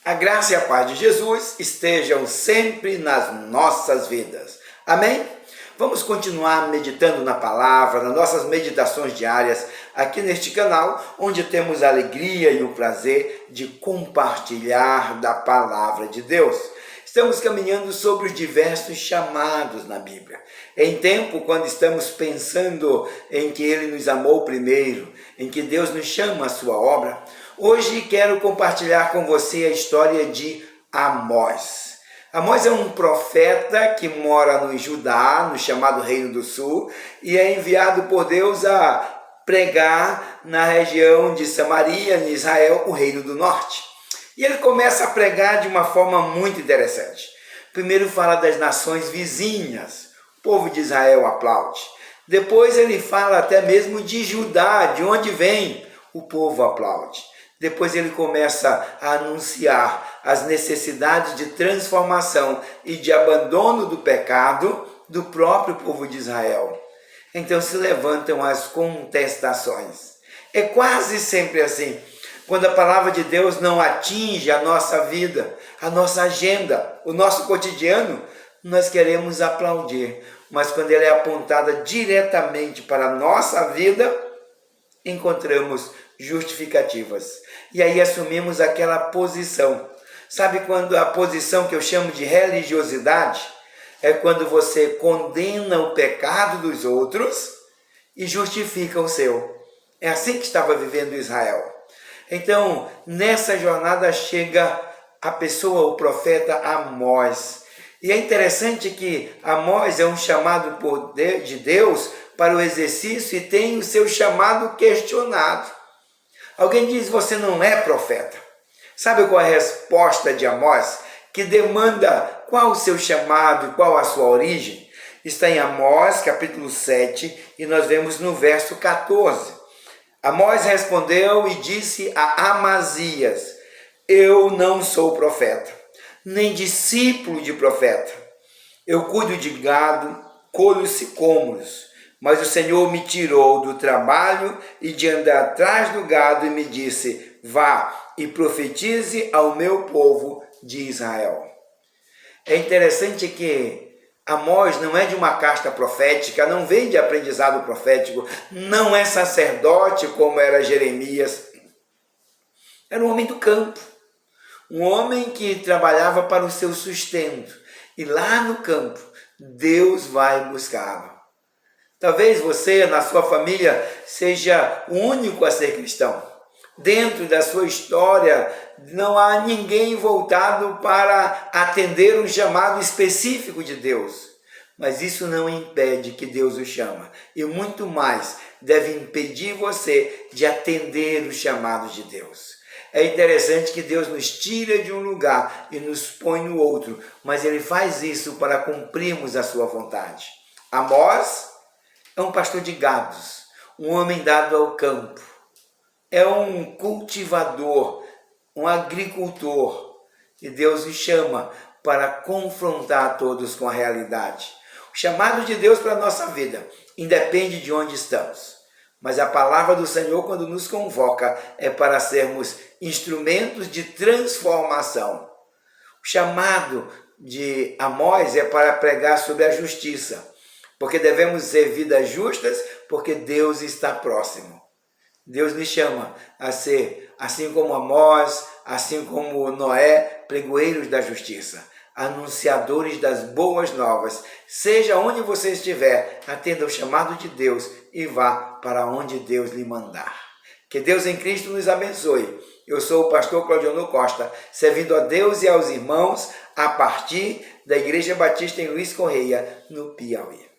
A graça e a paz de Jesus estejam sempre nas nossas vidas. Amém? Vamos continuar meditando na palavra, nas nossas meditações diárias, aqui neste canal, onde temos a alegria e o prazer de compartilhar da palavra de Deus. Estamos caminhando sobre os diversos chamados na Bíblia. Em tempo, quando estamos pensando em que Ele nos amou primeiro, em que Deus nos chama à sua obra, hoje quero compartilhar com você a história de Amós. Amós é um profeta que mora no Judá, no chamado Reino do Sul, e é enviado por Deus a pregar na região de Samaria, em Israel, o Reino do Norte. E ele começa a pregar de uma forma muito interessante. Primeiro fala das nações vizinhas, o povo de Israel aplaude. Depois ele fala até mesmo de Judá, de onde vem, o povo aplaude. Depois ele começa a anunciar as necessidades de transformação e de abandono do pecado do próprio povo de Israel. Então se levantam as contestações. É quase sempre assim. Quando a palavra de Deus não atinge a nossa vida, a nossa agenda, o nosso cotidiano, nós queremos aplaudir. Mas quando ela é apontada diretamente para a nossa vida, encontramos justificativas. E aí assumimos aquela posição. Sabe quando a posição que eu chamo de religiosidade? É quando você condena o pecado dos outros e justifica o seu. É assim que estava vivendo Israel. Então, nessa jornada chega a pessoa, o profeta Amós. E é interessante que Amós é um chamado de Deus para o exercício e tem o seu chamado questionado. Alguém diz, você não é profeta. Sabe qual é a resposta de Amós? Que demanda qual o seu chamado e qual a sua origem? Está em Amós, capítulo 7, e nós vemos no verso 14. Amós respondeu e disse a Amazias, eu não sou profeta, nem discípulo de profeta. Eu cuido de gado, colho sicômoros, mas o Senhor me tirou do trabalho e de andar atrás do gado e me disse, vá e profetize ao meu povo de Israel. É interessante que Amós não é de uma casta profética, não vem de aprendizado profético, não é sacerdote como era Jeremias. Era um homem do campo, um homem que trabalhava para o seu sustento. E lá no campo, Deus vai buscá-lo. Talvez você, na sua família, seja o único a ser cristão. Dentro da sua história, não há ninguém voltado para atender um chamado específico de Deus. Mas isso não impede que Deus o chama. E muito mais deve impedir você de atender os chamados de Deus. É interessante que Deus nos tira de um lugar e nos põe no outro. Mas Ele faz isso para cumprirmos a sua vontade. Amós é um pastor de gados, um homem dado ao campo. É um cultivador, um agricultor, e Deus o chama para confrontar todos com a realidade. O chamado de Deus para a nossa vida independe de onde estamos, mas a palavra do Senhor, quando nos convoca, é para sermos instrumentos de transformação. O chamado de Amós é para pregar sobre a justiça, porque devemos ser vidas justas, porque Deus está próximo. Deus nos chama a ser, assim como Amós, assim como Noé, pregoeiros da justiça, anunciadores das boas novas. Seja onde você estiver, atenda o chamado de Deus e vá para onde Deus lhe mandar. Que Deus em Cristo nos abençoe. Eu sou o pastor Claudionor Costa, servindo a Deus e aos irmãos a partir da Igreja Batista em Luiz Correia, no Piauí.